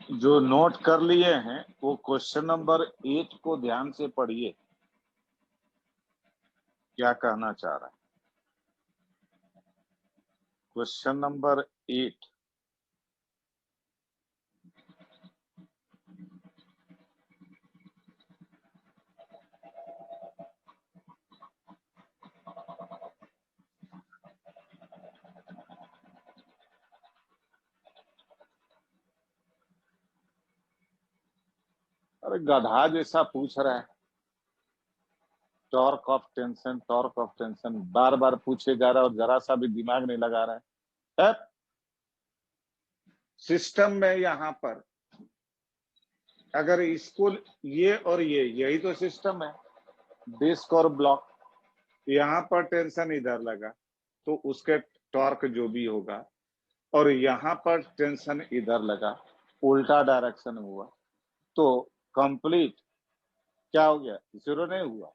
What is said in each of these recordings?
जो नोट कर लिए हैं वो क्वेश्चन नंबर 8 को ध्यान से पढ़िए, क्या कहना चाह रहा है। Question number 8। अरे गधा जैसा पूछ रहा है, टॉर्क ऑफ टेंशन बार बार पूछे जा रहा है और जरा सा भी दिमाग नहीं लगा रहा है। सिस्टम में यहाँ पर अगर इसको ये और ये यही तो सिस्टम है, डिस्क और ब्लॉक। यहाँ पर टेंशन इधर लगा तो उसके टॉर्क जो भी होगा, और यहाँ पर टेंशन इधर लगा, उल्टा डायरेक्शन हुआ तो कंप्लीट क्या हो गया, जीरो नहीं हुआ।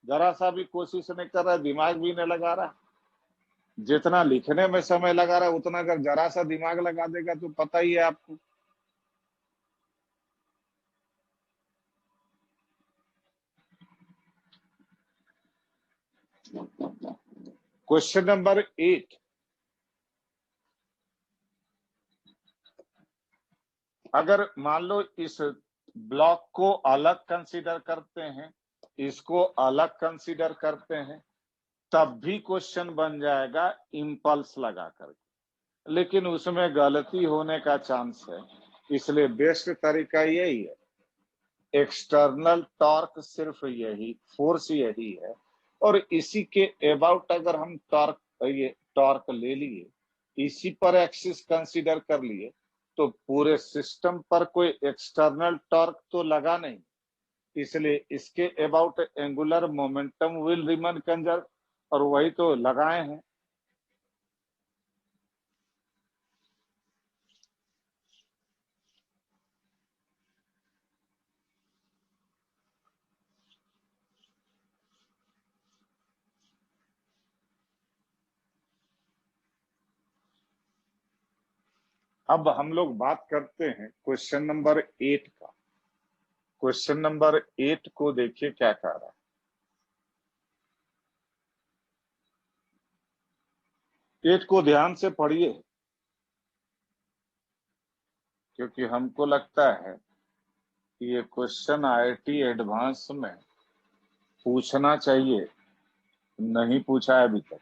जरा सा भी कोशिश नहीं कर रहा, दिमाग भी नहीं लगा रहा। जितना लिखने में समय लगा रहा है उतना अगर जरा सा दिमाग लगा देगा तो पता ही है आपको। Question number 8। अगर मान लो इस ब्लॉक को अलग कंसीडर करते हैं, इसको अलग कंसीडर करते हैं, तब भी क्वेश्चन बन जाएगा इंपल्स लगा करके, लेकिन उसमें गलती होने का चांस है। इसलिए बेस्ट तरीका यही है, एक्सटर्नल टॉर्क सिर्फ यही, फोर्स यही है, और इसी के अबाउट अगर हम टॉर्क, ये टॉर्क ले लिए, इसी पर एक्सिस कंसीडर कर लिए, तो पूरे सिस्टम पर कोई एक्सटर्नल टॉर्क तो लगा नहीं, इसलिए इसके about angular momentum will remain conserve, और वही तो लगाए हैं। अब हम लोग बात करते हैं क्वेश्चन नंबर 8 का। क्वेश्चन नंबर 8 को देखिए क्या कह रहा है। 8 को ध्यान से पढ़िए, क्योंकि हमको लगता है कि ये क्वेश्चन आईआईटी एडवांस में पूछना चाहिए, नहीं पूछा है अभी तक।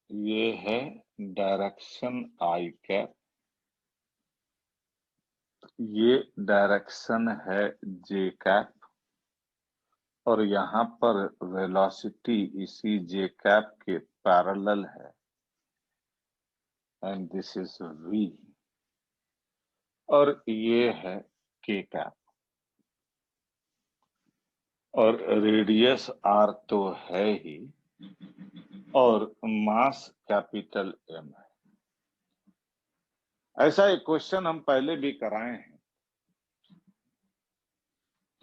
ये है डायरेक्शन आई कैप, ये डायरेक्शन है जे कैप, और यहाँ पर वेलोसिटी इसी जे कैप के पैरेलल है, एंड दिस इज वी, और ये है के कैप, और रेडियस आर तो है ही, और मास कैपिटल एम है। ऐसा एक क्वेश्चन हम पहले भी कराए हैं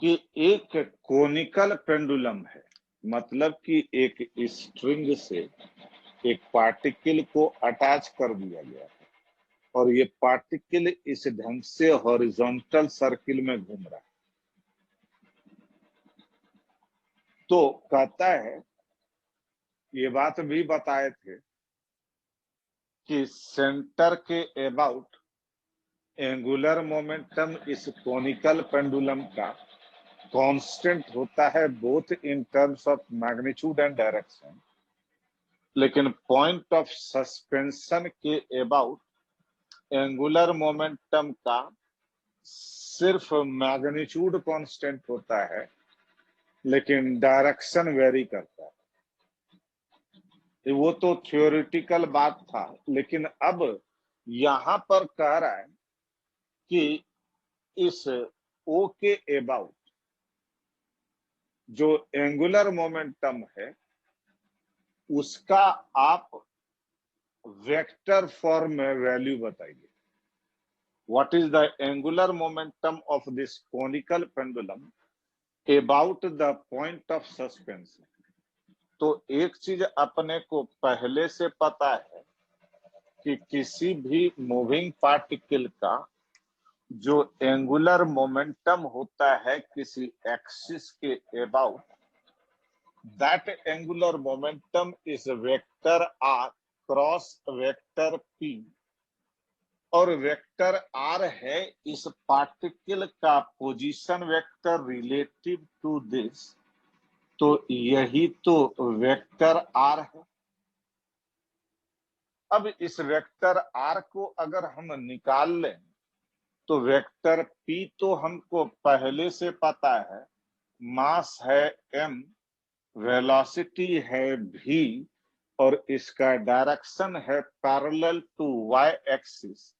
कि एक कोनिकल पेंडुलम है, मतलब कि एक स्ट्रिंग से एक पार्टिकल को अटैच कर दिया गया है, और ये पार्टिकल इस ढंग से हॉरिजॉन्टल सर्किल में घूम रहा है। तो कहता है, ये बात भी बताए थे कि सेंटर के अबाउट एंगुलर मोमेंटम इस कोनिकल पेंडुलम का कांस्टेंट होता है, both in terms of magnitude and direction, लेकिन पॉइंट ऑफ सस्पेंशन के अबाउट एंगुलर मोमेंटम का सिर्फ मैग्नीट्यूड कांस्टेंट होता है, लेकिन डायरेक्शन वेरी करता है। वो तो थ्योरेटिकल बात था, लेकिन अब यहां पर कह रहा है कि इस O के अबाउट जो एंगुलर मोमेंटम है उसका आप वेक्टर फॉर्म में वैल्यू बताइए। What is the angular momentum of this conical pendulum about the point of suspension. तो एक चीज अपने को पहले से पता है कि किसी भी मूविंग पार्टिकल का जो एंगुलर मोमेंटम होता है किसी एक्सिस के about, that angular momentum is vector R cross vector P, और वेक्टर आर है इस पार्टिकल का position vector relative to this, तो यही तो वेक्टर आर है। अब इस वेक्टर आर को अगर हम निकाल लें तो वेक्टर पी तो हमको पहले से पता है, मास है m, वेलोसिटी है v, और इसका डायरेक्शन है पैरेलल टू y एक्सिस,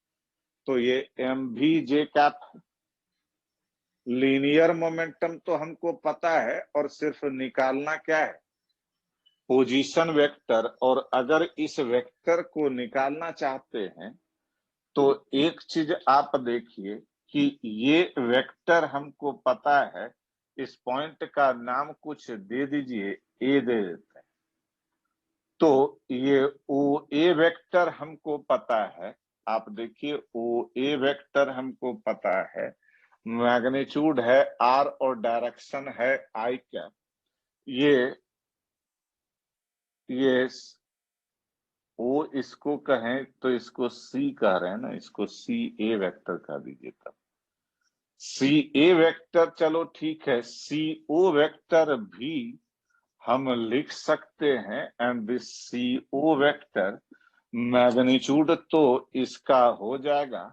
तो ये mv कैप है। लीनियर मोमेंटम तो हमको पता है और सिर्फ निकालना क्या है, पोजीशन वेक्टर। और अगर इस वेक्टर को निकालना चाहते हैं तो एक चीज आप देखिए कि ये वेक्टर हमको पता है, इस पॉइंट का नाम कुछ दे दीजिए, ए दे देते हैं। तो ये ओ ए वेक्टर हमको पता है, आप देखिए ओ ए वेक्टर हमको पता है, मैग्नीट्यूड है आर और डायरेक्शन है आई कैप। ये ओ इसको कहें तो इसको सी कह रहे हैं ना, इसको सी ए वेक्टर कह दीजिए। तब सी ए वेक्टर, चलो ठीक है, सी ओ वेक्टर भी हम लिख सकते हैं। And this C O vector magnitude तो इसका हो जाएगा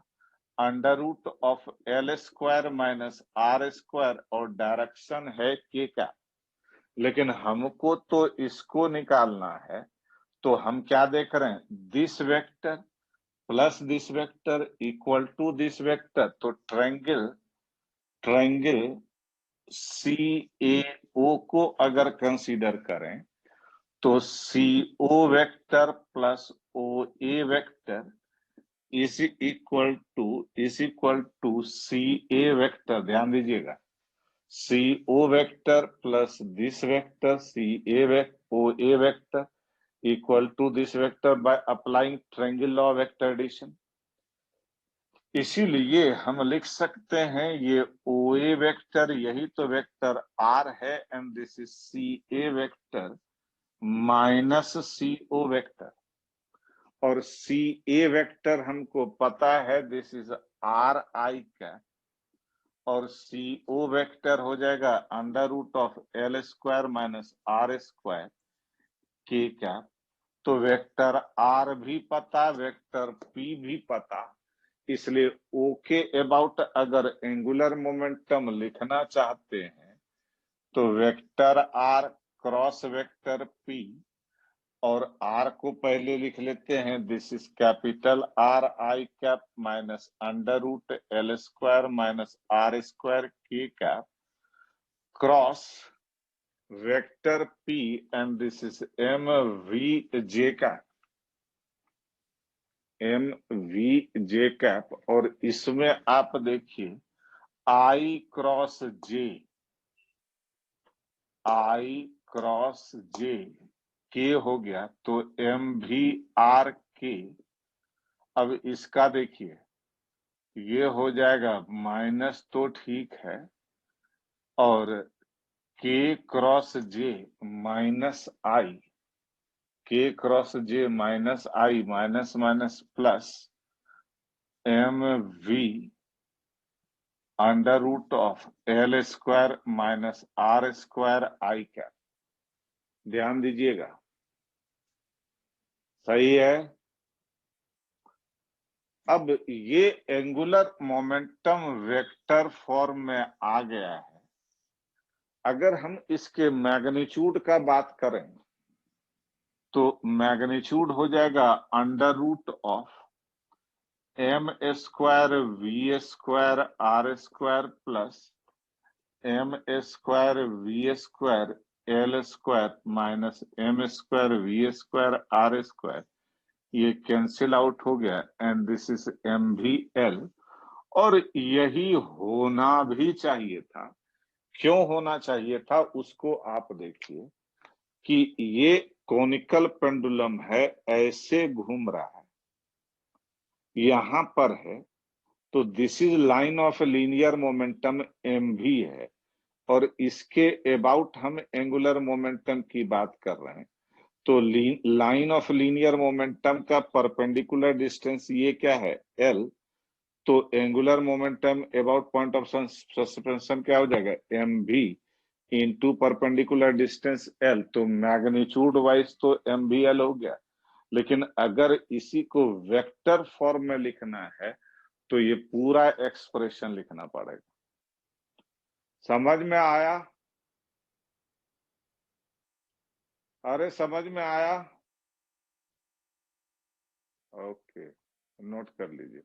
under root of L square minus R square, और डायरेक्शन है के का। लेकिन हमको तो इसको निकालना है, तो हम क्या देख रहे हैं, this vector plus this vector equal to this vector. तो ट्रायंगल सी ए ओ को अगर कंसीडर करें तो C O vector plus O A vector is equal to C A vector. ध्यान दीजिएगा, C O vector plus this vector C O A vector equal to this vector by applying triangle law of vector addition. इसीलिए हम लिख सकते हैं ये ओ A vector, यही तो वेक्टर आर है, and this is C A vector minus C O vector. और सी ए वेक्टर हमको पता है, दिस इज आर आई का, और सी ओ वेक्टर हो जाएगा under root of L square minus R square K का। तो वेक्टर आर भी पता, वेक्टर पी भी पता, इसलिए ओ के अबाउट अगर एंगुलर मोमेंटम लिखना चाहते हैं तो vector R cross vector P, और आर को पहले लिख लेते हैं, this is capital R I cap minus under root L square minus R square K cap cross vector P, and this is M V J cap, M V J cap. और इसमें आप देखिए आई cross जे, आई cross जे के हो गया, तो M भी are के। अब इसका देखिए ये हो जाएगा माइनस, तो ठीक है, और के cross J minus I, K cross J minus I, minus minus plus M V under root of L square minus R square I cap. ध्यान दीजिएगा, सही है। अब ये एंगुलर मोमेंटम वेक्टर फॉर्म में आ गया है। अगर हम इसके मैग्नीट्यूड का बात करें तो मैग्नीट्यूड हो जाएगा under root of M square V square R square plus M square V square L square minus M square V square R square, ये कैंसिल आउट हो गया and this is M V L. और यही होना भी चाहिए था। क्यों होना चाहिए था उसको आप देखिए कि ये कॉनिकल पेंडुलम है, ऐसे घूम रहा है, यहां पर है, तो this is line of linear momentum M भी है, और इसके अबाउट हम एंगुलर मोमेंटम की बात कर रहे हैं। तो लाइन ऑफ लीनियर मोमेंटम का परपेंडिकुलर डिस्टेंस ये क्या है, एल। तो angular momentum about point of suspension क्या हो जाएगा, एम भी इंटू परपेंडिकुलर डिस्टेंस एल। तो मैग्नीट्यूड वाइज तो एम भी एल हो गया, लेकिन अगर इसी को वेक्टर फॉर्म में लिखना है तो ये पूरा एक्सप्रेशन लिखना पड़ेगा। समझ में आया? अरे समझ में आया? ओके, नोट कर लीजिए।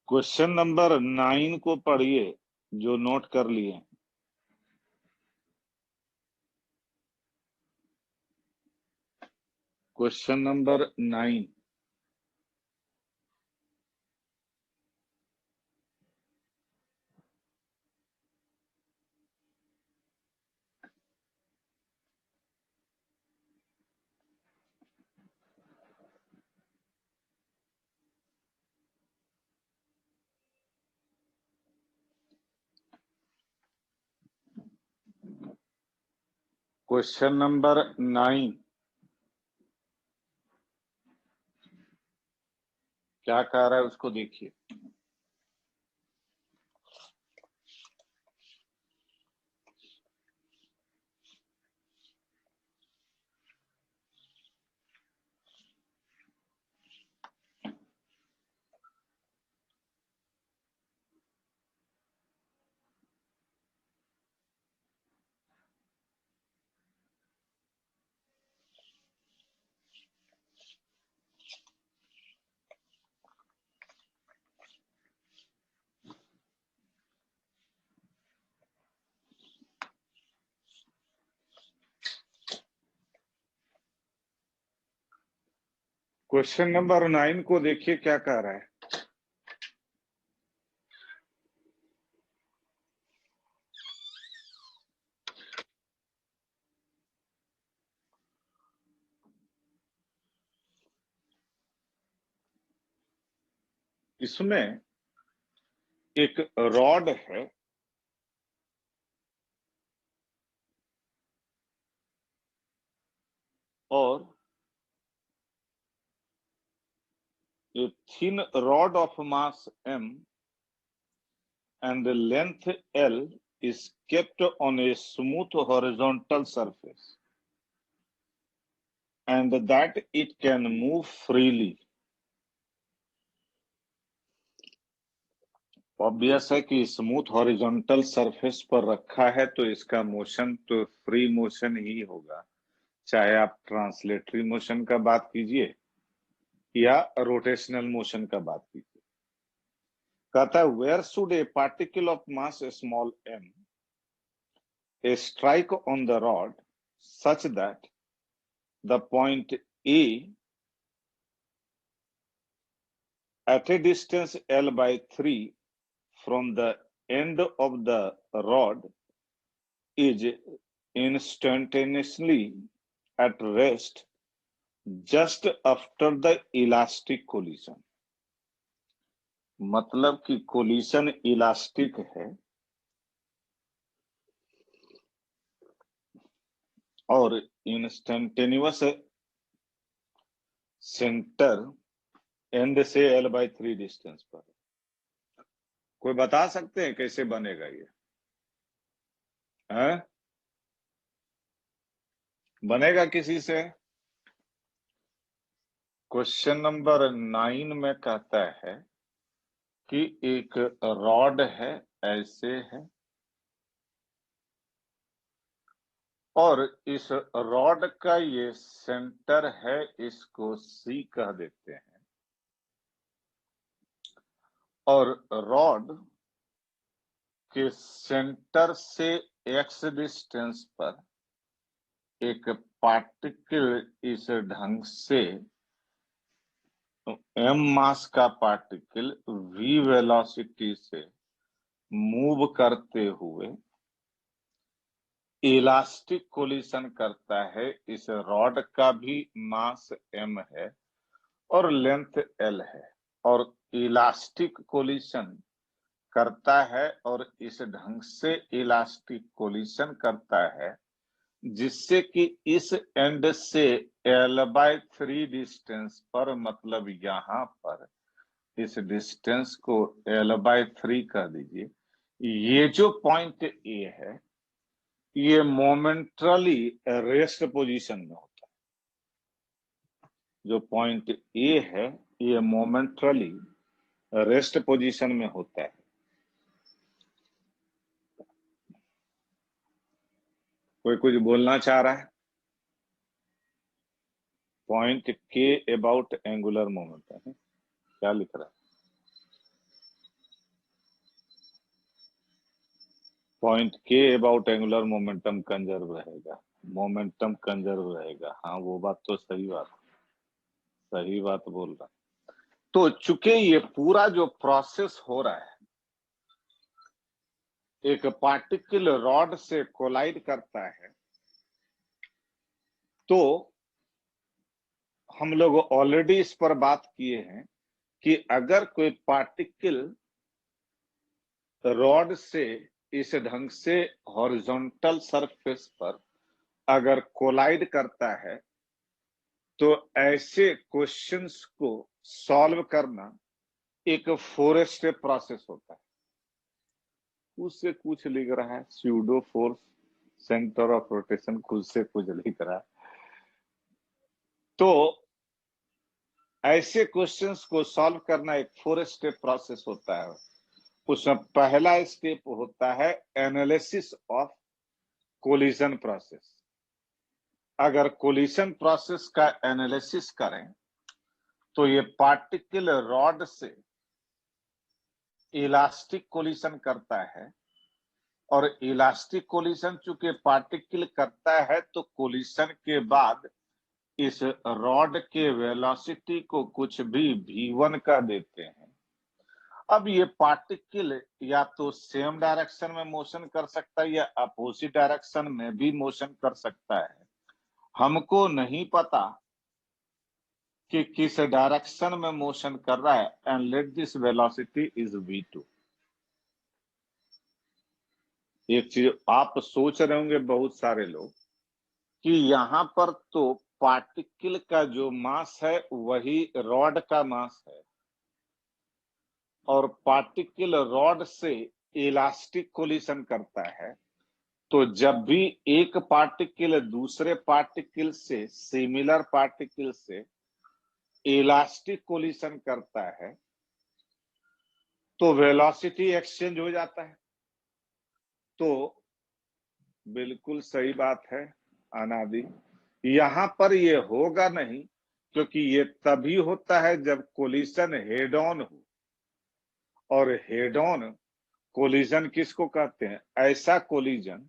क्वेश्चन नंबर 9 को पढ़िए जो नोट कर लिए। Question number 9। क्वेश्चन नंबर 9 क्या कह रहा है उसको देखिए। क्वेश्चन नंबर 9 को देखिए क्या कह रहा है। इसमें एक रॉड है और a thin rod of mass m and the length L is kept on a smooth horizontal surface and that it can move freely. Obvious है कि स्मूथ हॉरिजॉन्टल सरफेस पर रखा है तो इसका मोशन तो फ्री मोशन ही होगा, चाहे आप ट्रांसलेटरी मोशन का बात कीजिए या रोटेशनल मोशन का बात कीजिए। कहता है where should a particle of mass small m a strike on the rod such that the point A at a distance L by 3 from the end of the rod is instantaneously at rest just after the elastic collision। मतलब कि collision elastic है और instantaneous centre and से L/3 distance पर। कोई बता सकते हैं कैसे बनेगा ये? है? बनेगा किसी से? क्वेश्चन नंबर 9 में कहता है कि एक रॉड है, ऐसे है, और इस रॉड का ये सेंटर है, इसको C कह देते हैं, और रॉड के सेंटर से x डिस्टेंस पर एक पार्टिकल इस ढंग से m मास का पार्टिकल v वेलोसिटी से मूव करते हुए इलास्टिक कोलिशन करता है। इस रॉड का भी मास m है और लेंथ l है और इलास्टिक कोलिशन करता है और इस ढंग से इलास्टिक कोलिशन करता है जिससे कि इस एंड से L/3 डिस्टेंस पर, मतलब यहाँ पर इस डिस्टेंस को L/3 कह दीजिए, ये जो पॉइंट ए है ये मोमेंटरली रेस्ट पोजीशन में होता है। जो पॉइंट ए है ये मोमेंटरली रेस्ट पोजीशन में होता है। कोई कुछ बोलना चाह रहा है? पॉइंट के अबाउट एंगुलर मोमेंटम है, क्या लिख रहा है? पॉइंट के अबाउट एंगुलर मोमेंटम कंजर्व रहेगा, मोमेंटम कंजर्व रहेगा। हाँ वो बात तो सही बात बोल रहा। तो चूंकि ये पूरा जो प्रोसेस हो रहा है, एक पार्टिकल रॉड से कोलाइड करता है, तो हम लोग ऑलरेडी इस पर बात किए हैं कि अगर कोई पार्टिकल रॉड से इस ढंग से हॉरिजॉन्टल सरफेस पर अगर कोलाइड करता है, तो ऐसे क्वेश्चंस को सॉल्व करना एक 4 स्टेप प्रोसेस होता है। उससे कुछ लिख रहा है, pseudo force centre of rotation, खुद से कुछ लिख रहा है। तो ऐसे क्वेश्चंस को सॉल्व करना एक 4 स्टेप प्रोसेस होता है। उसमें पहला स्टेप होता है एनालिसिस ऑफ कोलिजन प्रोसेस। अगर कोलिजन प्रोसेस का एनालिसिस करें तो ये पार्टिकल रॉड से इलास्टिक कोलिजन करता है, और इलास्टिक कोलिजन चूंकि पार्टिकल करता है तो कोलिजन के बाद इस रॉड के वेलोसिटी को कुछ भी v1 का देते हैं। अब ये पार्टिकल या तो सेम डायरेक्शन में मोशन कर सकता है या अपोजिट डायरेक्शन में भी मोशन कर सकता है। हमको नहीं पता कि किस डायरेक्शन में मोशन कर रहा है, and let this velocity is v2। एक चीज आप सोच रहे होंगे बहुत सारे लोग कि यहाँ पर तो पार्टिकल का जो मास है वही रॉड का मास है, और पार्टिकल रॉड से इलास्टिक कोलिजन करता है, तो जब भी एक पार्टिकल दूसरे पार्टिकल से, सिमिलर पार्टिकल से इलास्टिक कोलिजन करता है, तो वेलोसिटी एक्सचेंज हो जाता है। तो बिल्कुल सही बात है अनादि, यहां पर ये होगा नहीं, क्योंकि ये तभी होता है जब कोलिजन हेड ऑन हो। और हेड ऑन कोलिजन किसको कहते हैं? ऐसा कोलिजन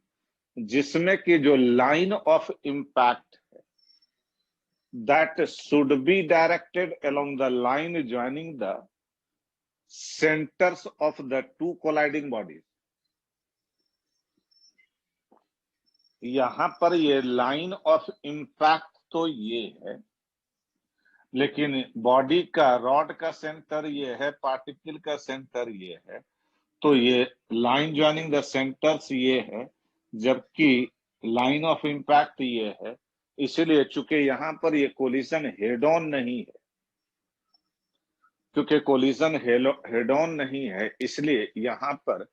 जिसमें कि जो लाइन ऑफ इंपैक्ट है that should be directed along the line joining the centres of the two colliding bodies. यहां पर ये लाइन ऑफ इंपैक्ट तो ये है, लेकिन बॉडी का, रॉड का सेंटर ये है, पार्टिकल का सेंटर ये है, तो ये लाइन ज्वाइनिंग द सेंटर्स ये है, जबकि लाइन ऑफ इंपैक्ट ये है। इसलिए चूंकि यहां पर ये कोलिजन हेड ऑन नहीं है, क्योंकि कोलिजन हेड ऑन नहीं है, इसलिए यहां पर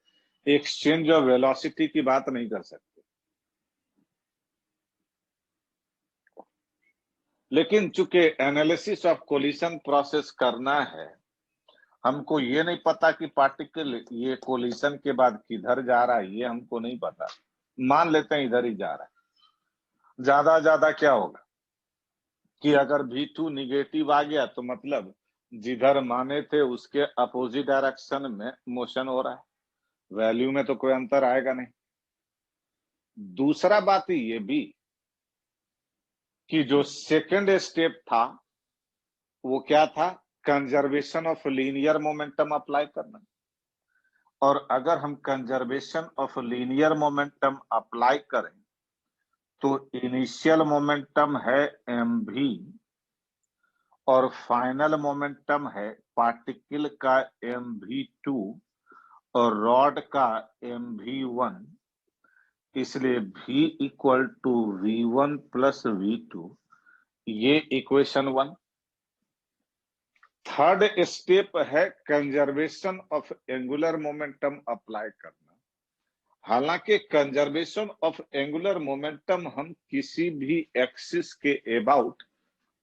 एक्सचेंज ऑफ वेलोसिटी की बात नहीं कर सकते। लेकिन चूंकि एनालिसिस ऑफ कोलिजन प्रोसेस करना है, हमको ये नहीं पता कि पार्टिकल ये कोलिजन के बाद किधर जा रहा है, ये हमको नहीं पता। मान लेते हैं इधर ही जा रहा है। ज्यादा क्या होगा कि अगर v2 निगेटिव आ गया तो मतलब जिधर माने थे उसके अपोजिट डायरेक्शन में मोशन हो रहा है, वैल्यू में तो कोई अंतर आएगा नहीं। दूसरा बात ये भी कि जो सेकंड स्टेप था वो क्या था? Conservation of linear momentum apply करना। और अगर हम conservation of linear momentum apply करें तो इनिशियल मोमेंटम है mv और फाइनल मोमेंटम है पार्टिकल का mv2 और रॉड का mv1। इसलिए v equal to v1 plus v2, ये इक्वेशन 1। थर्ड स्टेप है conservation of angular momentum apply करना। हालांकि कंजर्वेशन ऑफ एंगुलर मोमेंटम हम किसी भी एक्सिस के अबाउट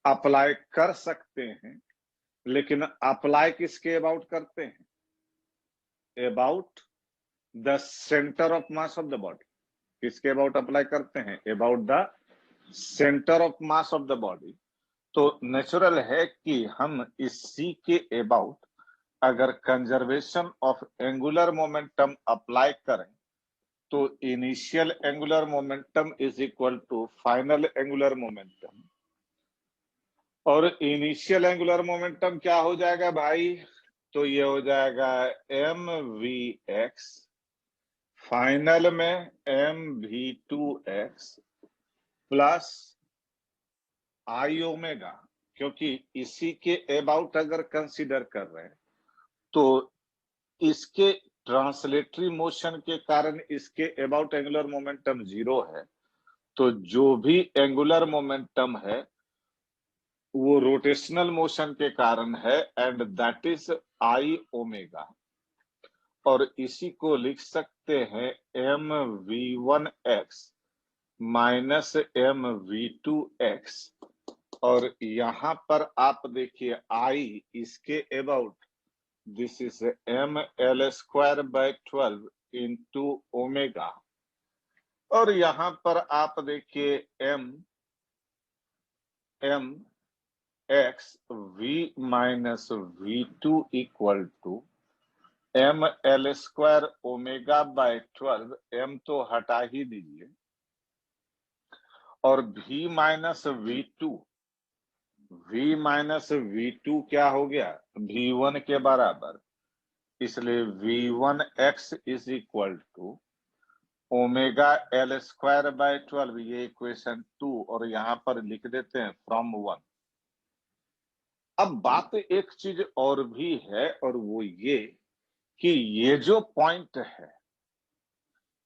अप्लाई कर सकते हैं, लेकिन अप्लाई किसके अबाउट करते हैं? About the centre of mass of the body. किसके अबाउट अप्लाई करते हैं? About the centre of mass of the body. तो नेचुरल है कि हम इस सी के अबाउट अगर conservation of angular momentum apply करें तो initial angular momentum is equal to final angular momentum, और इनिशियल एंगुलर मोमेंटम क्या हो जाएगा भाई? तो ये हो जाएगा mvx, फाइनल में mv2x प्लस आई ओमेगा, क्योंकि इसी के अबाउट अगर कंसीडर कर रहे हैं तो इसके ट्रांसलेटरी मोशन के कारण इसके अबाउट एंगुलर मोमेंटम 0 है, तो जो भी एंगुलर मोमेंटम है वो रोटेशनल मोशन के कारण है, and that is I omega. और इसी को लिख सकते हैं mv1x माइनस mv2x, और यहां पर आप देखिए आई इसके about, this is ml² / 12 into omega, और यहां पर आप देखिए m x v minus v2 equal to ml² omega by 12, m तो हटा ही दीजिए, और v माइनस v2 क्या हो गया? v1 के बराबर, इसलिए v1x is equal to omega l² by 12, ये इक्वेशन 2, और यहां पर लिख देते हैं फ्रॉम 1। अब बात एक चीज और भी है, और वो ये कि ये जो पॉइंट है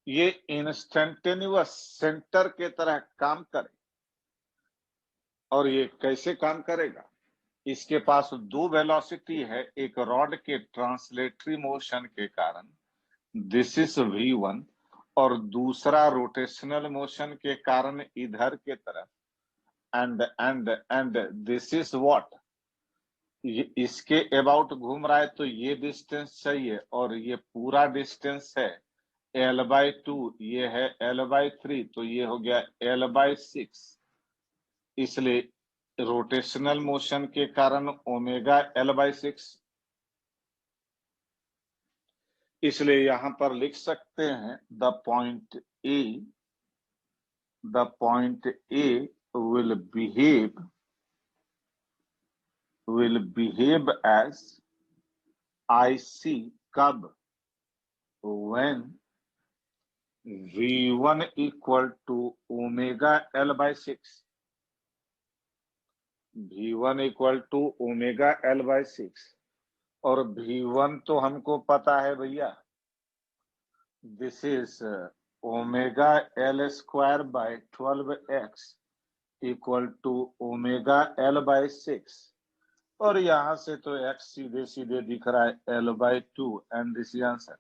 ये इंस्टेंटेनियस सेंटर के तरह काम करे, और ये कैसे काम करेगा? इसके पास दो वेलोसिटी है, एक रॉड के ट्रांसलेटरी मोशन के कारण, दिस इज v1, और दूसरा रोटेशनल मोशन के कारण इधर के तरफ, एंड दिस इज व्हाट, इसके अबाउट घूम रहा है, तो ये डिस्टेंस चाहिए, और ये पूरा डिस्टेंस है l/2, ये है l/3, तो ये हो गया l/6, इसलिए रोटेशनल मोशन के कारण ओमेगा l/6, इसलिए यहां पर लिख सकते हैं the point A will behave as IC कब? when v1 equal to omega l/6, v1 equal to omega l/6, और v1 तो हमको पता है भैया, this is omega l² by 12x equal to omega l/6, और यहां से तो x सीधे सीधे दिख रहा है l/2, and this is answer.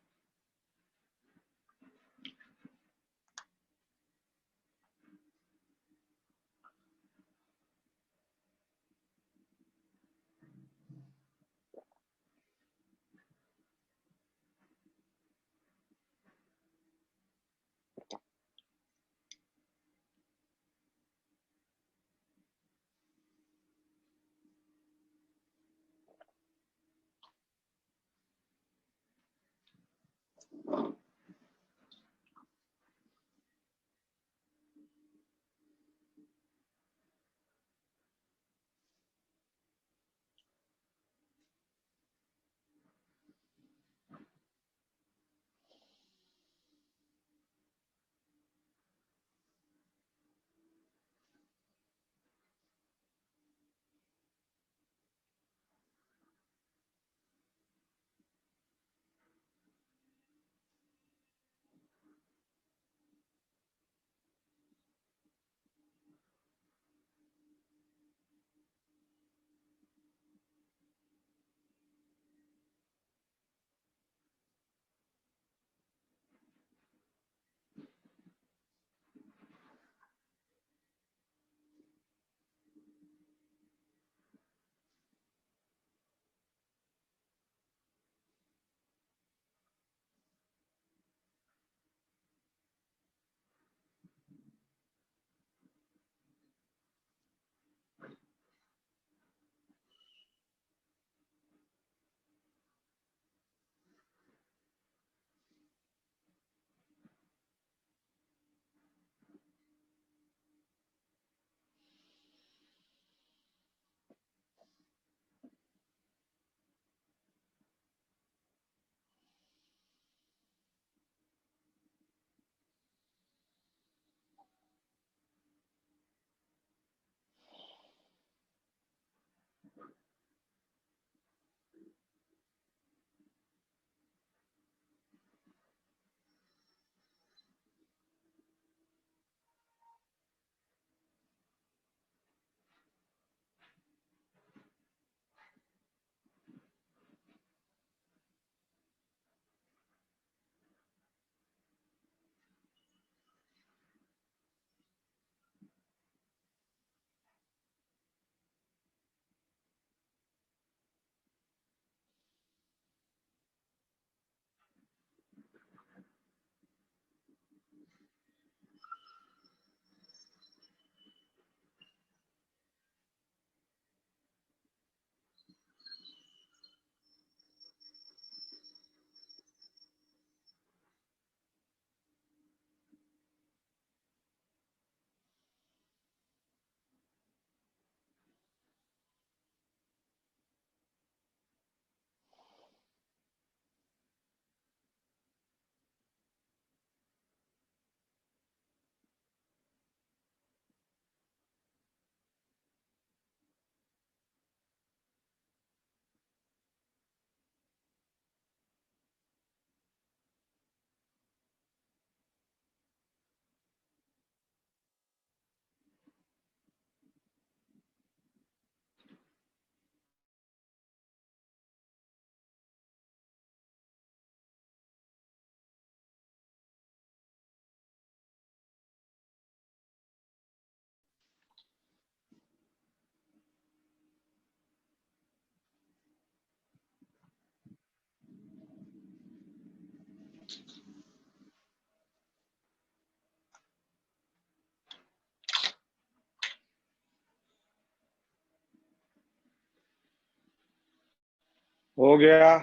हो गया?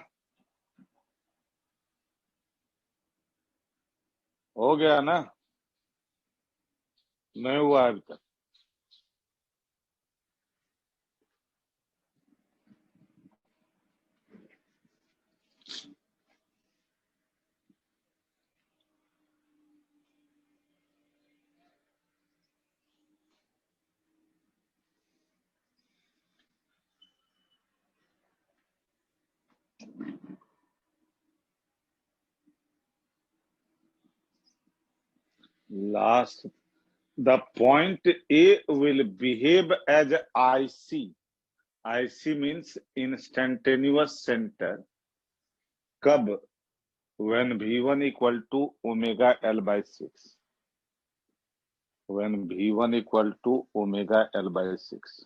हो गया ना? नहीं हुआ अभी तक? Last, the point A will behave as IC. IC means instantaneous center. कब? When V1 equal to omega L by 6. When V1 equal to omega L by 6.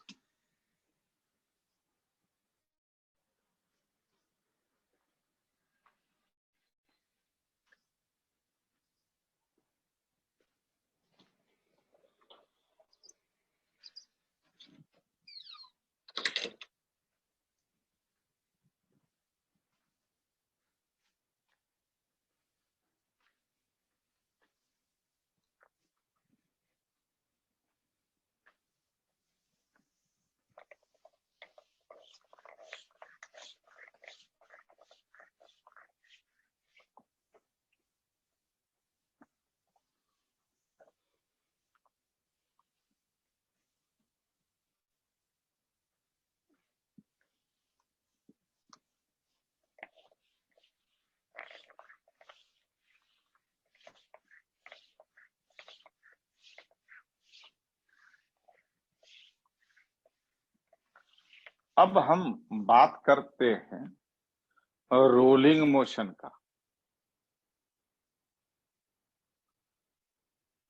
अब हम बात करते हैं रोलिंग मोशन का।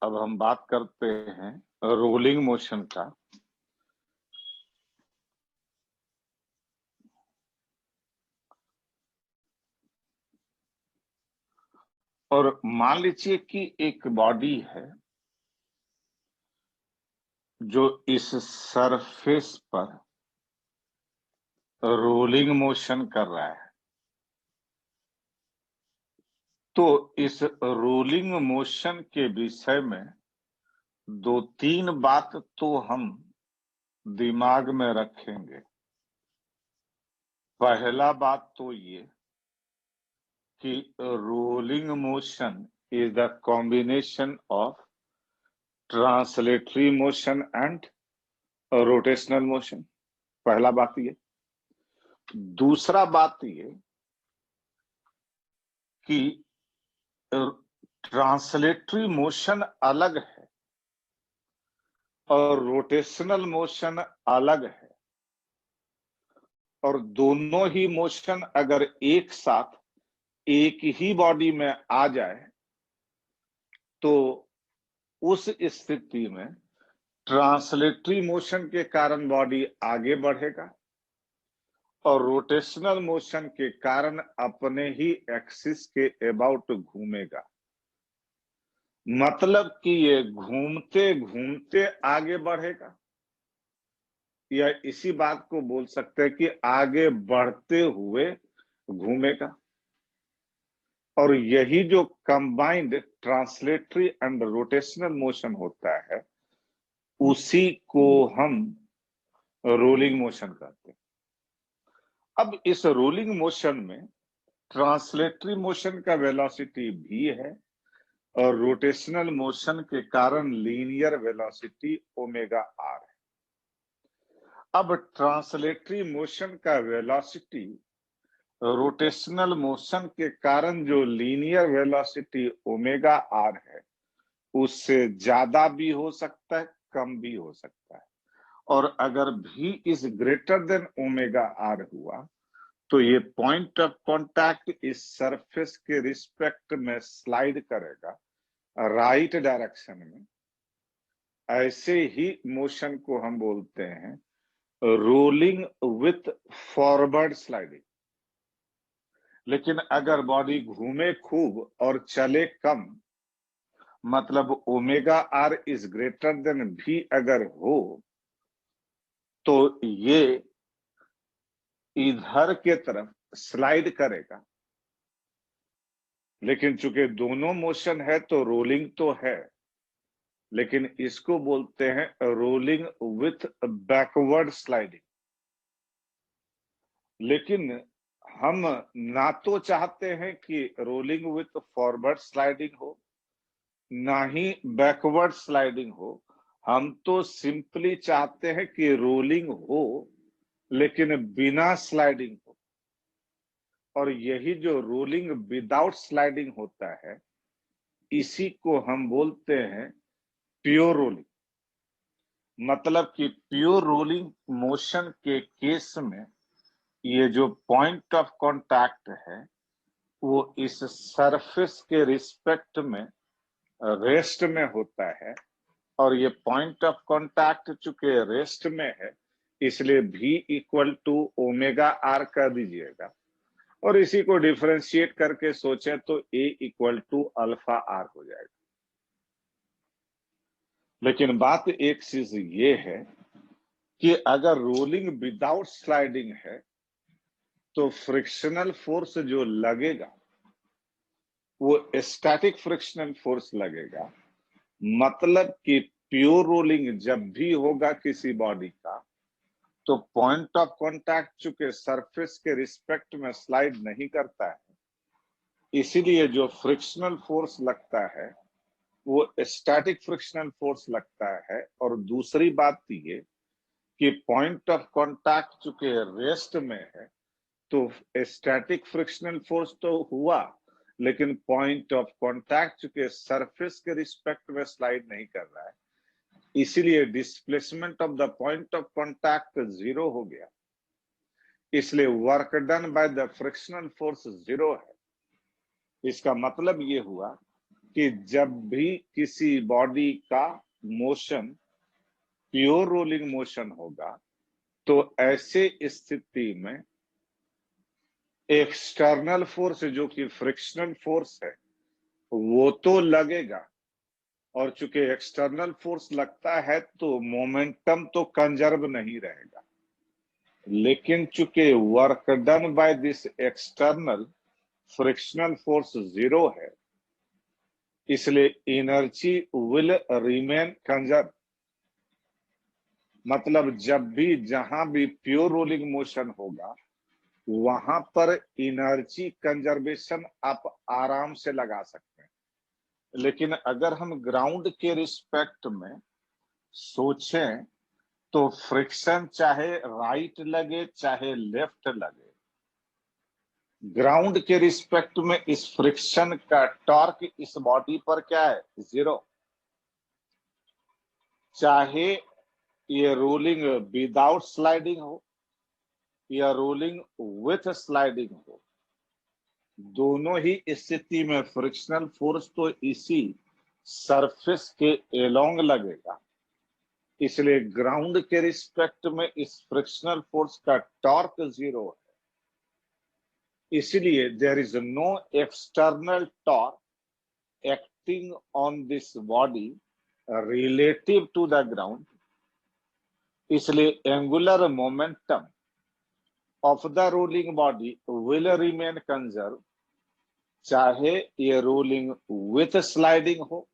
अब हम बात करते हैं रोलिंग मोशन का। और मान लीजिए कि एक बॉडी है जो इस सरफेस पर रोलिंग मोशन कर रहा है। तो इस रोलिंग मोशन के विषय में 2-3 बात तो हम दिमाग में रखेंगे। पहला बात तो ये कि rolling motion is the combination of translatory motion and rotational motion. पहला बात ये। दूसरा बात ये कि ट्रांसलेटरी मोशन अलग है और रोटेशनल मोशन अलग है, और दोनों ही मोशन अगर एक साथ एक ही बॉडी में आ जाए तो उस स्थिति में ट्रांसलेटरी मोशन के कारण बॉडी आगे बढ़ेगा और रोटेशनल मोशन के कारण अपने ही एक्सिस के अबाउट घूमेगा। मतलब कि ये घूमते घूमते आगे बढ़ेगा, या इसी बात को बोल सकते हैं कि आगे बढ़ते हुए घूमेगा। और यही जो combined translatory and rotational motion होता है उसी को हम रोलिंग मोशन कहते हैं। अब इस रोलिंग मोशन में ट्रांसलेटरी मोशन का वेलोसिटी भी है और रोटेशनल मोशन के कारण लीनियर वेलोसिटी ओमेगा आर है। अब ट्रांसलेटरी मोशन का वेलोसिटी रोटेशनल मोशन के कारण जो लीनियर वेलोसिटी ओमेगा आर है उससे ज्यादा भी हो सकता है, कम भी हो सकता है। और अगर V is greater than omega R हुआ तो ये पॉइंट ऑफ कांटेक्ट इस सरफेस के रिस्पेक्ट में स्लाइड करेगा राइट डायरेक्शन में। ऐसे ही मोशन को हम बोलते हैं रोलिंग विथ फॉरवर्ड स्लाइडिंग। लेकिन अगर बॉडी घूमे खूब और चले कम, मतलब omega R is greater than V अगर हो तो ये इधर के तरफ स्लाइड करेगा, लेकिन चूंकि दोनों मोशन है तो रोलिंग तो है, लेकिन इसको बोलते हैं रोलिंग विथ बैकवर्ड स्लाइडिंग। लेकिन हम ना तो चाहते हैं कि रोलिंग विथ फॉरवर्ड स्लाइडिंग हो, ना ही बैकवर्ड स्लाइडिंग हो। हम तो सिंपली चाहते हैं कि रोलिंग हो लेकिन बिना स्लाइडिंग हो। और यही जो रोलिंग विदाउट स्लाइडिंग होता है, इसी को हम बोलते हैं प्योर रोलिंग। मतलब कि प्योर रोलिंग मोशन के केस में ये जो पॉइंट ऑफ कांटेक्ट है वो इस सरफेस के रिस्पेक्ट में रेस्ट में होता है, और ये पॉइंट ऑफ कांटेक्ट चूंकि रेस्ट में है इसलिए v equal to omega R कर दीजिएगा, और इसी को डिफरेंशिएट करके सोचें तो a equal to alpha R हो जाएगा। लेकिन बात एक चीज ये है कि अगर रोलिंग विदाउट स्लाइडिंग है तो फ्रिक्शनल फोर्स जो लगेगा वो स्टैटिक फ्रिक्शनल फोर्स लगेगा। मतलब कि प्योर रोलिंग जब भी होगा किसी बॉडी का तो पॉइंट ऑफ कांटेक्ट चूंकि सरफेस के रिस्पेक्ट में स्लाइड नहीं करता है, इसीलिए जो फ्रिक्शनल फोर्स लगता है वो स्टैटिक फ्रिक्शनल फोर्स लगता है। और दूसरी बात ये कि पॉइंट ऑफ कांटेक्ट चूंकि रेस्ट में है तो स्टैटिक फ्रिक्शनल फोर्स तो हुआ, लेकिन पॉइंट ऑफ कांटेक्ट चूंकि सरफेस के रिस्पेक्ट में स्लाइड नहीं कर रहा है, इसीलिए displacement of the point of contact zero हो गया। इसलिए work done by the frictional force zero है। इसका मतलब ये हुआ कि जब भी किसी बॉडी का मोशन प्योर रोलिंग मोशन होगा तो ऐसे स्थिति में एक्सटर्नल फोर्स जो कि फ्रिक्शनल फोर्स है वो तो लगेगा, और चूंकि एक्सटर्नल फोर्स लगता है तो मोमेंटम तो कंजर्व नहीं रहेगा। लेकिन चूंकि work done by this external frictional force zero है, इसलिए एनर्जी विल रिमेन कंजर्व। मतलब जब भी जहां भी प्योर रोलिंग मोशन होगा वहां पर एनर्जी कंजर्वेशन आप आराम से लगा सकते हैं। लेकिन अगर हम ग्राउंड के रिस्पेक्ट में सोचें तो फ्रिक्शन चाहे राइट लगे चाहे लेफ्ट लगे, ग्राउंड के रिस्पेक्ट में इस फ्रिक्शन का टॉर्क इस बॉडी पर क्या है, जीरो। चाहे ये रोलिंग विदाउट स्लाइडिंग हो या रोलिंग विथ स्लाइडिंग हो, दोनों ही स्थिति में फ्रिक्शनल फोर्स तो इसी सरफेस के एलोंग लगेगा। इसलिए ग्राउंड के रिस्पेक्ट में इस फ्रिक्शनल फोर्स का टॉर्क जीरो है। इसलिए there is no external torque acting on this body relative to the ground. इसलिए angular momentum of the rolling body will remain conserve, चाहे ये रोलिंग विथ स्लाइडिंग हो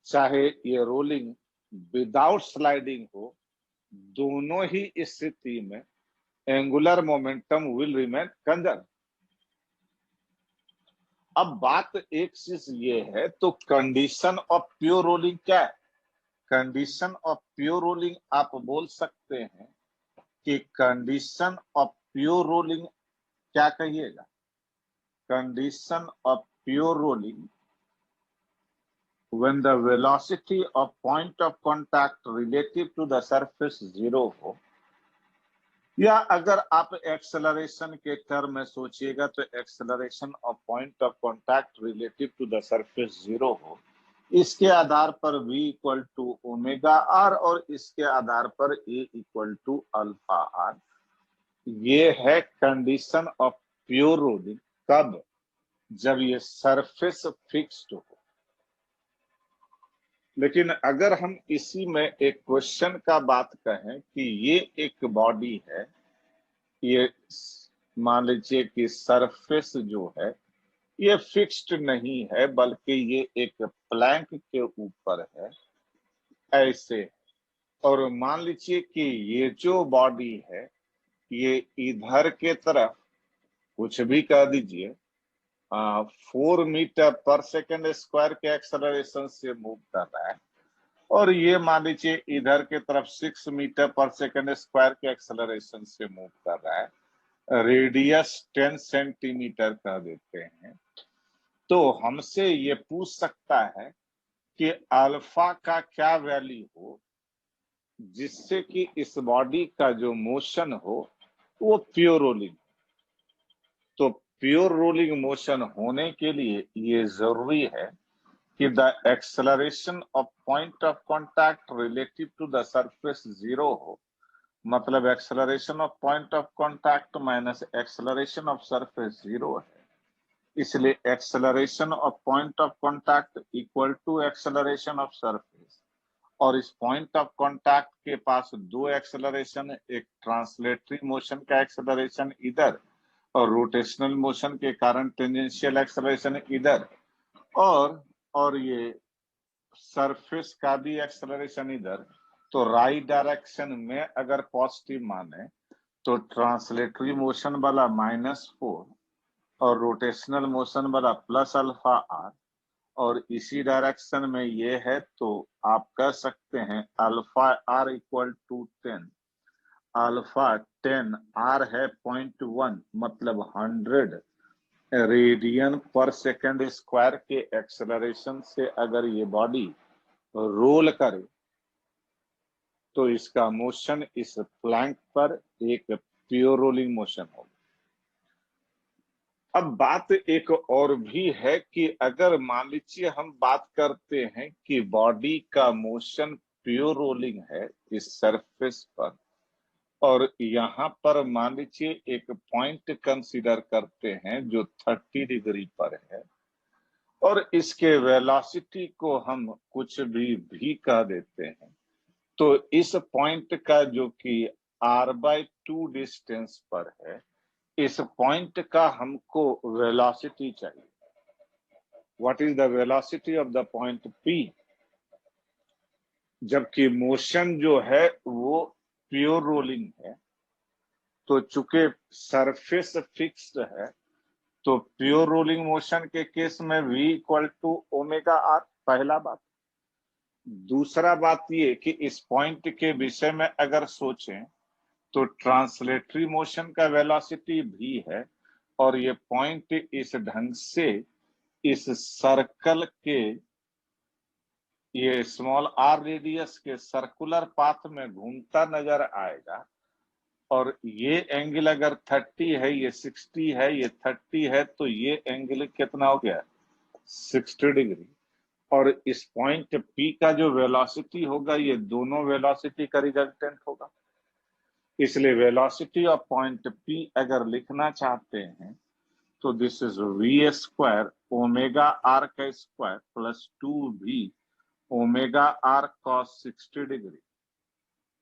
चाहे ये रोलिंग विदाउट स्लाइडिंग हो, दोनों ही स्थिति में angular momentum will remain conserve. अब बात एक चीज ये है, तो कंडीशन ऑफ प्योर रोलिंग क्या है? कंडीशन ऑफ प्योर रोलिंग आप बोल सकते हैं कि कंडीशन ऑफ प्योर रोलिंग क्या कहिएगा? Condition of pure rolling when the velocity of point of contact relative to the surface zero हो, या अगर आप एक्सेलरेशन के टर्म में सोचिएगा तो acceleration of point of contact relative to the surface zero हो, इसके आधार पर v equal to omega R और इसके आधार पर a equal to alpha R. ये है कंडीशन ऑफ प्योर रोलिंग। कब? जब ये सरफेस फिक्स्ड हो। लेकिन अगर हम इसी में एक क्वेश्चन का बात कहें कि ये एक बॉडी है, ये मान लीजिए कि सरफेस जो है ये फिक्स्ड नहीं है, बल्कि ये एक प्लैंक के ऊपर है ऐसे। और मान लीजिए कि ये जो बॉडी है ये इधर के तरफ कुछ भी कह दीजिए 4 मीटर पर सेकेंड स्क्वायर के एक्सेलरेशन से मूव कर रहा है, और ये मान लीजिए इधर के तरफ 6 मीटर पर सेकेंड स्क्वायर के एक्सेलरेशन से मूव कर रहा है, रेडियस 10 सेंटीमीटर कह देते हैं। तो हमसे ये पूछ सकता है कि अल्फा का क्या वैल्यू हो जिससे कि इस बॉडी का जो मोशन हो वो प्योर रोलिंग। तो प्योर रोलिंग मोशन होने के लिए ये जरूरी है कि the acceleration of point of contact relative to the surface zero हो, मतलब acceleration of point of contact minus acceleration of surface zero है। इसलिए acceleration of point of contact equal to acceleration of surface. और इस point of contact के पास दो acceleration, एक translatory motion का एक्सेलरेशन इधर और रोटेशनल मोशन के कारण टेंजेंशियल एक्सेलरेशन इधर, और ये सरफेस का भी एक्सेलरेशन इधर। तो राइट डायरेक्शन में अगर पॉजिटिव माने तो ट्रांसलेटरी मोशन वाला -4 और रोटेशनल मोशन वाला प्लस अल्फा आर, और इसी डायरेक्शन में ये है तो आप कह सकते हैं alpha R equal to 10। Alpha 10, R है 0.1 मतलब 100 रेडियन पर सेकेंड स्क्वायर के एक्सेलरेशन से अगर ये बॉडी रोल करे तो इसका मोशन इस प्लैंक पर एक प्योर रोलिंग मोशन होगा। अब बात एक और भी है कि अगर मान लीजिए हम बात करते हैं कि बॉडी का मोशन प्योर रोलिंग है इस सरफेस पर, और यहाँ पर मान लीजिए एक पॉइंट कंसीडर करते हैं जो 30 डिग्री पर है, और इसके वेलोसिटी को हम कुछ भी कह देते हैं। तो इस पॉइंट का जो कि r/2 डिस्टेंस पर है, इस पॉइंट का हमको वेलोसिटी चाहिए। What is the velocity of the point P? जबकि मोशन जो है वो प्योर रोलिंग है, तो चूंकि सरफेस फिक्स्ड है तो प्योर रोलिंग मोशन के केस में v equal to omega R, पहला बात। दूसरा बात ये कि इस पॉइंट के विषय में अगर सोचें तो ट्रांसलेटरी मोशन का वेलोसिटी भी है, और ये पॉइंट इस ढंग से इस सर्कल के ये स्मॉल आर रेडियस के सर्कुलर पाथ में घूमता नजर आएगा। और ये एंगल अगर 30 है, ये 60 है, ये 30 है, तो ये एंगल कितना हो गया? 60 डिग्री। और इस पॉइंट P का जो वेलोसिटी होगा ये दोनों वेलोसिटी का रिजल्टेंट होगा। इसलिए वेलोसिटी ऑफ पॉइंट P अगर लिखना चाहते हैं तो this is v² omega R का square plus 2v omega R cos 60 degree,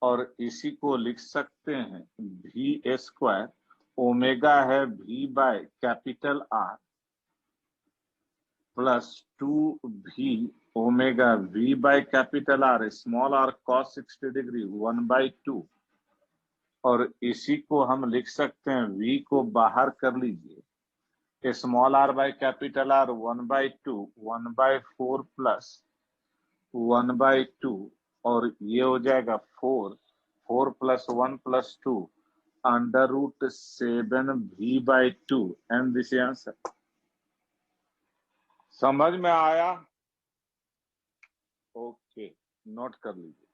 और इसी को लिख सकते हैं v² ओमेगा है v by capital R plus 2v omega v by capital R small R cos 60 degree 1/2। और इसी को हम लिख सकते हैं, v को बाहर कर लीजिए, small R by capital R 1/2 1/4 plus 1/2, और ये हो जाएगा 4 plus 1 plus 2 √7v/2 and this answer. समझ में आया? ओके, नोट कर लीजिए।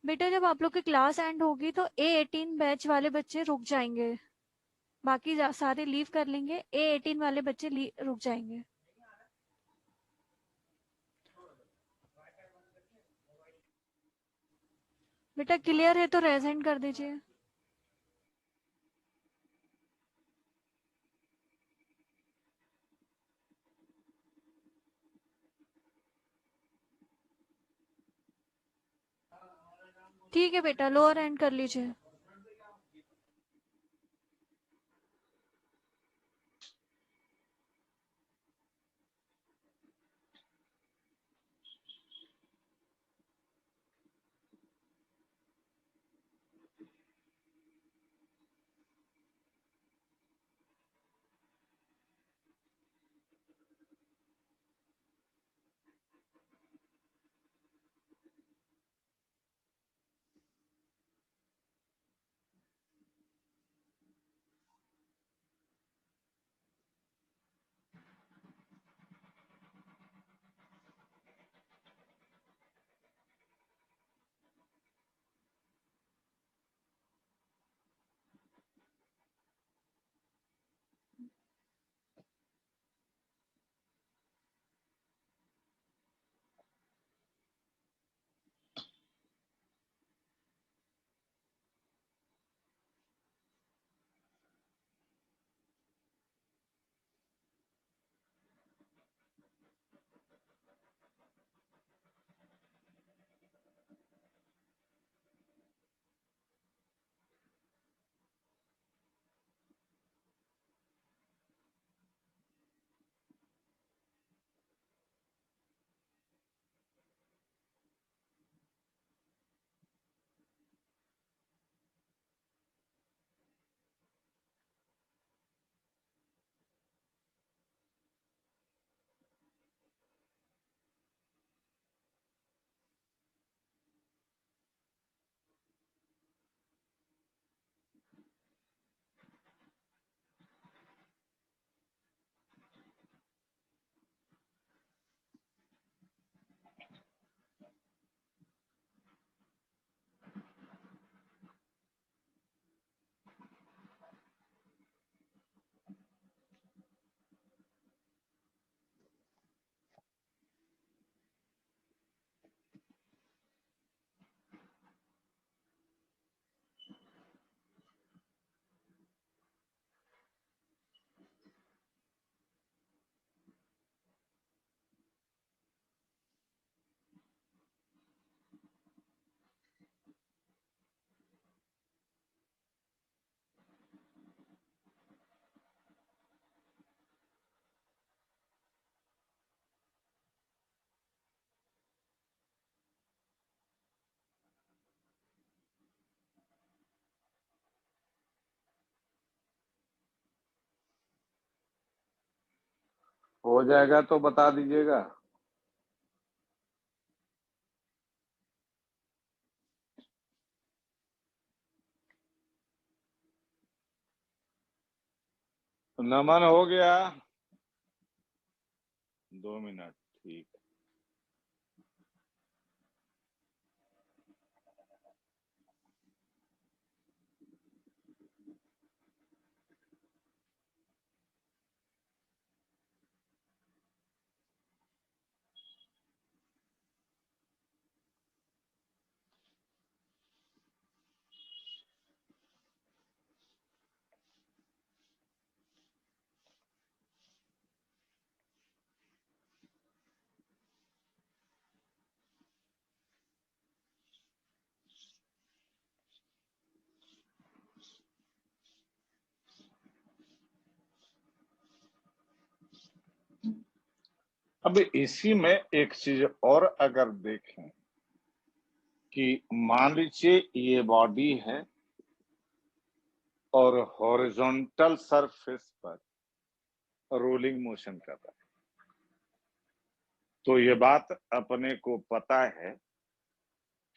बेटा जब आप लोग की क्लास एंड होगी तो A18 बैच वाले बच्चे रुक जाएंगे, बाकी सारे लीव कर लेंगे, A18 वाले बच्चे रुक जाएंगे। बेटा क्लियर है तो रेजेंट कर दीजिए। ठीक है बेटा, लोअर एंड कर लीजिए। हो जाएगा तो बता दीजिएगा। नमन हो गया? 2 मिनट, ठीक है। अब इसी में एक चीज और अगर देखें कि मान लीजिए ये बॉडी है और हॉरिजॉन्टल सरफेस पर रोलिंग मोशन कर रहा है, तो ये बात अपने को पता है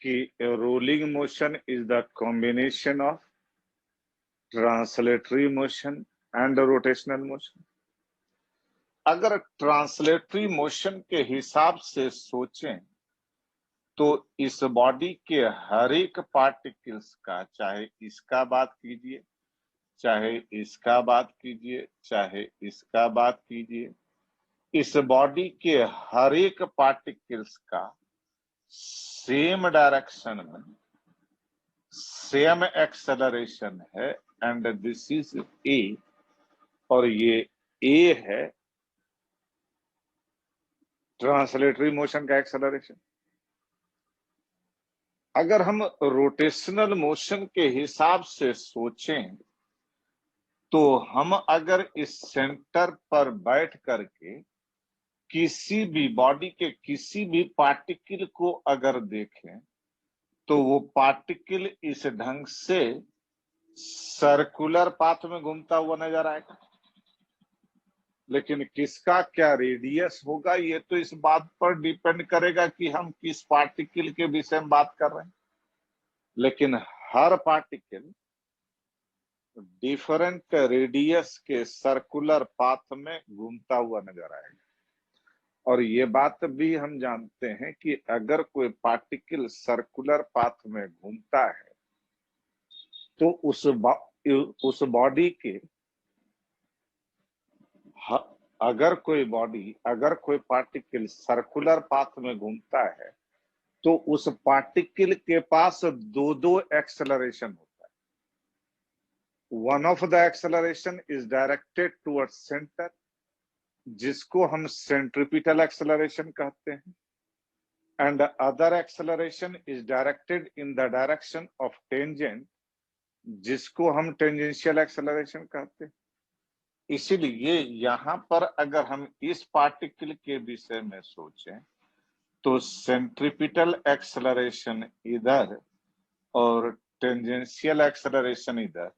कि rolling motion is the combination of translatory motion and rotational motion. अगर ट्रांसलेटरी मोशन के हिसाब से सोचें तो इस बॉडी के हर एक पार्टिकल्स का, चाहे इसका बात कीजिए, चाहे इसका बात कीजिए, चाहे इसका बात कीजिए, इस बॉडी के हर एक पार्टिकल्स का सेम डायरेक्शन में सेम एक्सेलरेशन है, एंड दिस इज ए, और ये ए है ट्रांसलेटरी मोशन का एक्सेलरेशन। अगर हम रोटेशनल मोशन के हिसाब से सोचें तो हम अगर इस सेंटर पर बैठ करके किसी भी बॉडी के किसी भी पार्टिकल को अगर देखें तो वो पार्टिकल इस ढंग से सर्कुलर पाथ में घूमता हुआ नजर आएगा। लेकिन किसका क्या रेडियस होगा ये तो इस बात पर डिपेंड करेगा कि हम किस पार्टिकल के विषय में बात कर रहे हैं। लेकिन हर पार्टिकल डिफरेंट रेडियस के सर्कुलर पाथ में घूमता हुआ नजर आएगा। और ये बात भी हम जानते हैं कि अगर कोई पार्टिकल सर्कुलर पाथ में घूमता है तो उस बॉडी के अगर कोई पार्टिकल सर्कुलर पाथ में घूमता है तो उस पार्टिकल के पास दो एक्सेलरेशन होता है। One of the acceleration is directed towards centre, जिसको हम सेंट्रिपिटल एक्सेलरेशन कहते हैं, and other acceleration is directed in the direction of tangent, जिसको हम टेंजेंशियल एक्सेलरेशन कहते हैं। इसीलिए यहां पर अगर हम इस पार्टिकल के विषय में सोचें तो सेंट्रिपिटल एक्सेलरेशन इधर और टेंजेंशियल एक्सेलरेशन इधर,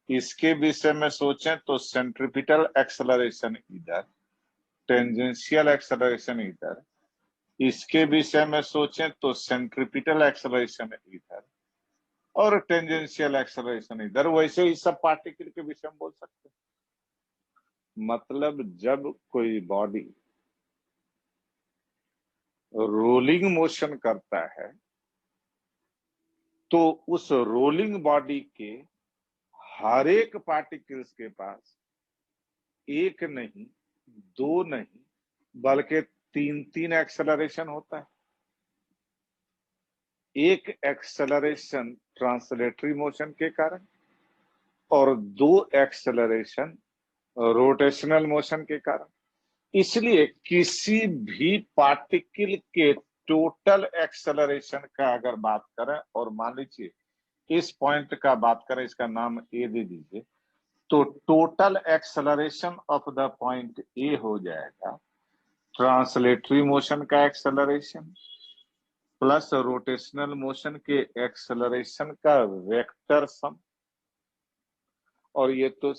इसके विषय में सोचें तो सेंट्रिपिटल एक्सेलरेशन इधर, टेंजेंशियल एक्सेलरेशन इधर, इसके विषय में सोचें तो सेंट्रिपिटल एक्सेलरेशन इधर और टेंजेंशियल एक्सेलरेशन इधर। वैसे ही सब पार्टिकल के विषय में बोल सकते हैं। मतलब जब कोई बॉडी रोलिंग मोशन करता है तो उस रोलिंग बॉडी के हर एक पार्टिकल्स के पास एक नहीं, दो नहीं, बल्कि तीन एक्सेलरेशन होता है। एक एक्सेलरेशन ट्रांसलेटरी मोशन के कारण और दो एक्सेलरेशन रोटेशनल मोशन के कारण। इसलिए किसी भी पार्टिकल के टोटल एक्सेलरेशन का अगर बात करें, और मान लीजिए इस पॉइंट का बात करें, इसका नाम ए दे दीजिए, तो total acceleration of the point ए हो जाएगा ट्रांसलेटरी मोशन का एक्सेलरेशन प्लस रोटेशनल मोशन के एक्सेलरेशन का वेक्टर सम। और ये तो